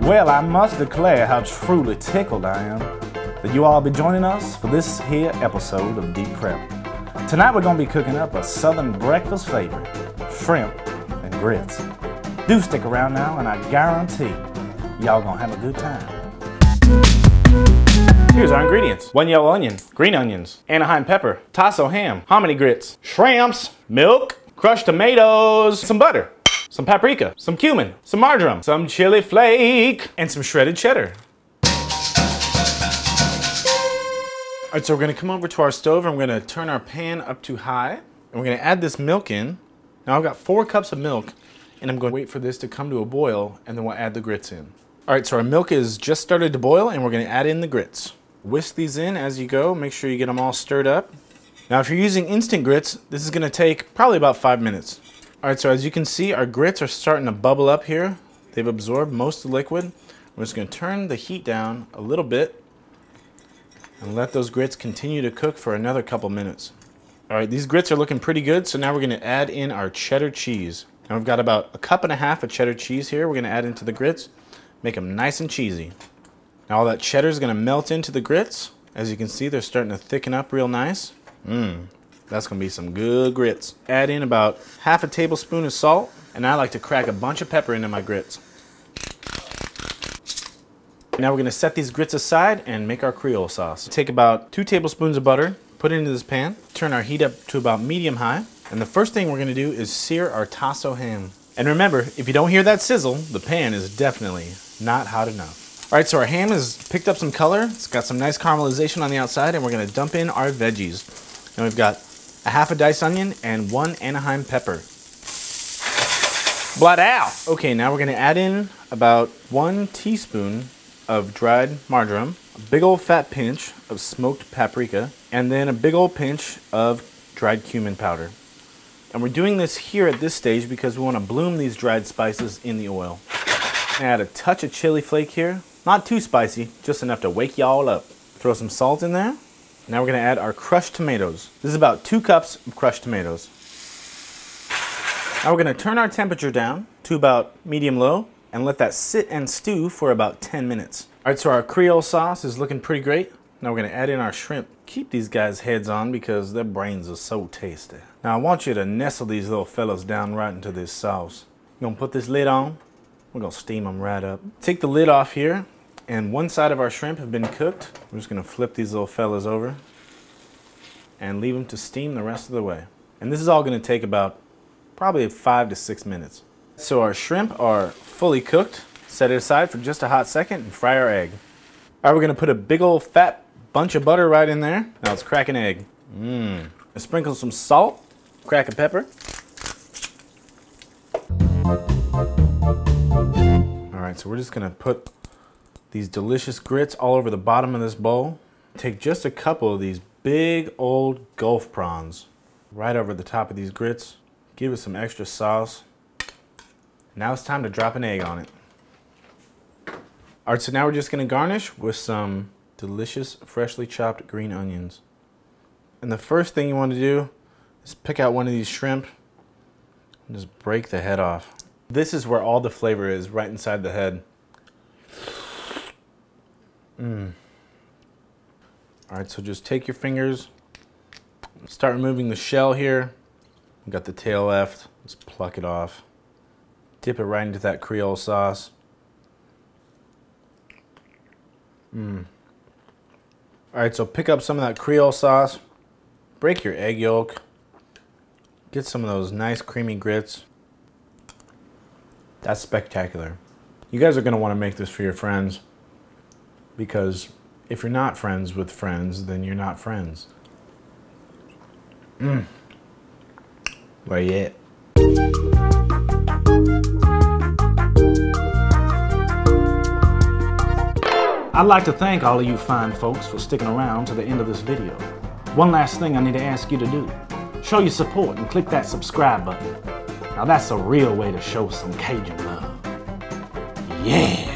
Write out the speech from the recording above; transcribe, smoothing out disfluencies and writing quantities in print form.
Well, I must declare how truly tickled I am that you all be joining us for this here episode of Deep Prep. Tonight we're going to be cooking up a southern breakfast favorite, shrimp and grits. Do stick around now and I guarantee y'all gonna have a good time. Here's our ingredients. 1 yellow onion, green onions, Anaheim pepper, tasso ham, hominy grits, shrimps, milk, crushed tomatoes, some butter, some paprika, some cumin, some marjoram, some chili flake, and some shredded cheddar. All right, so we're gonna come over to our stove and we're gonna turn our pan up to high and we're gonna add this milk in. Now I've got 4 cups of milk and I'm gonna wait for this to come to a boil and then we'll add the grits in. All right, so our milk is just started to boil and we're gonna add in the grits. Whisk these in as you go, make sure you get them all stirred up. Now if you're using instant grits, this is gonna take probably about 5 minutes. All right, so as you can see, our grits are starting to bubble up here. They've absorbed most of the liquid. We're just gonna turn the heat down a little bit and let those grits continue to cook for another couple minutes. All right, these grits are looking pretty good, so now we're gonna add in our cheddar cheese. Now we've got about 1.5 cups of cheddar cheese here. We're gonna add into the grits, make them nice and cheesy. Now all that cheddar is gonna melt into the grits. As you can see, they're starting to thicken up real nice. That's gonna be some good grits. Add in about 1/2 tablespoon of salt, and I like to crack a bunch of pepper into my grits. Now we're gonna set these grits aside and make our Creole sauce. Take about 2 tablespoons of butter, put it into this pan, turn our heat up to about medium-high, and the first thing we're gonna do is sear our tasso ham. And remember, if you don't hear that sizzle, the pan is definitely not hot enough. All right, so our ham has picked up some color. It's got some nice caramelization on the outside, and we're gonna dump in our veggies. And we've got 1/2 diced onion and 1 Anaheim pepper. Blood out! Okay, now we're gonna add in about 1 teaspoon of dried marjoram, a big old fat pinch of smoked paprika, and then a big old pinch of dried cumin powder. And we're doing this here at this stage because we want to bloom these dried spices in the oil. Add a touch of chili flake here, not too spicy, just enough to wake y'all up. Throw some salt in there. Now we're going to add our crushed tomatoes. This is about 2 cups of crushed tomatoes. Now we're going to turn our temperature down to about medium-low and let that sit and stew for about 10 minutes. All right, so our Creole sauce is looking pretty great. Now we're gonna add in our shrimp. Keep these guys' heads on because their brains are so tasty. Now I want you to nestle these little fellas down right into this sauce. You're gonna put this lid on. We're gonna steam them right up. Take the lid off here, and one side of our shrimp have been cooked. We're just gonna flip these little fellas over and leave them to steam the rest of the way. And this is all gonna take about probably 5 to 6 minutes. So our shrimp are fully cooked. Set it aside for just a hot second and fry our egg. All right, we're gonna put a big old fat bunch of butter right in there. Now let's crack an egg. Sprinkle some salt, crack a pepper. All right, so we're just gonna put these delicious grits all over the bottom of this bowl. Take just a couple of these big old Gulf prawns right over the top of these grits. Give it some extra sauce. Now it's time to drop an egg on it. All right, so now we're just gonna garnish with some delicious freshly chopped green onions. And the first thing you want to do is pick out one of these shrimp and just break the head off. This is where all the flavor is, right inside the head. All right, so just take your fingers, start removing the shell here. We've got the tail left, just pluck it off. Dip it right into that Creole sauce. All right, so pick up some of that Creole sauce, break your egg yolk, get some of those nice creamy grits. That's spectacular. You guys are gonna wanna make this for your friends because if you're not friends with friends, then you're not friends. Where you at? I'd like to thank all of you fine folks for sticking around to the end of this video. One last thing I need to ask you to do. Show your support and click that subscribe button. Now that's a real way to show some Cajun love. Yeah!